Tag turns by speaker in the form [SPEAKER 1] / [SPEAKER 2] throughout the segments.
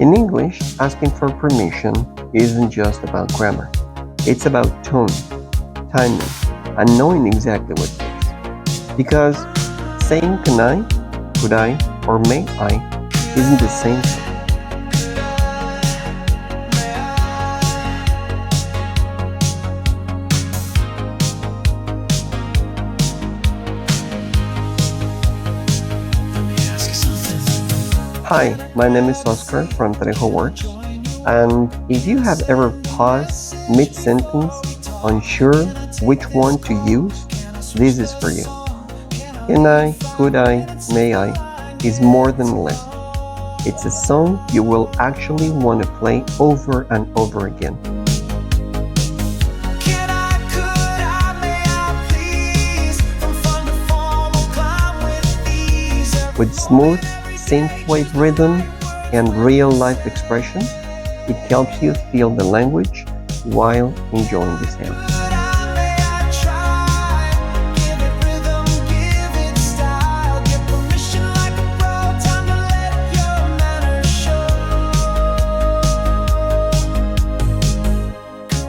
[SPEAKER 1] In English, asking for permission isn't just about grammar. It's about tone, timing, and knowing exactly what it is. Because saying can I, could I, or may I isn't the same thing. Hi, my name is Oscar from TrejoWorks, and if you have ever paused mid-sentence, unsure which one to use, this is for you. Can I, could I, may I is more than a list. It's a song you will actually want to play over and over again. With smooth Synthwave rhythm and real-life expression, it helps you feel the language while enjoying the sound.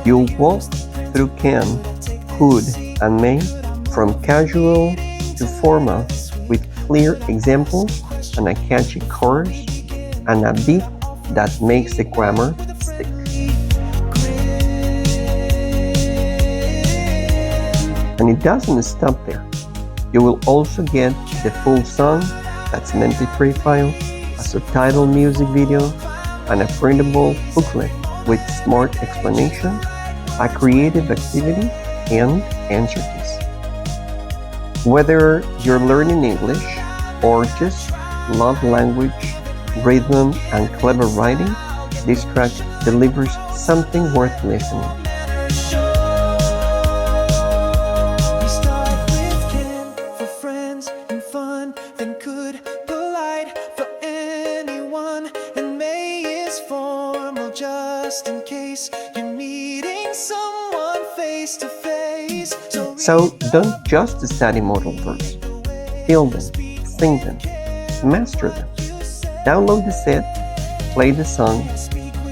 [SPEAKER 1] You'll walk through can, could, and may from casual to formal with clear examples and a catchy chorus and a beat that makes the grammar stick. And it doesn't stop there. You will also get the full song that's an MP3 file, a subtitled music video, and a printable booklet with smart explanation, a creative activity, and answer keys. Whether you're learning English or just love language, rhythm, and clever writing, this track delivers something worth listening.
[SPEAKER 2] We start with can for friends and fun, then could, polite for anyone, and may is formal just in case you're meeting someone face to face.
[SPEAKER 1] So don't just study modal verbs. Feel them, sing them, master them. Download the set, play the song,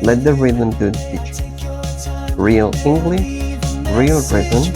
[SPEAKER 1] let the rhythm do the teaching. Real English, real rhythm,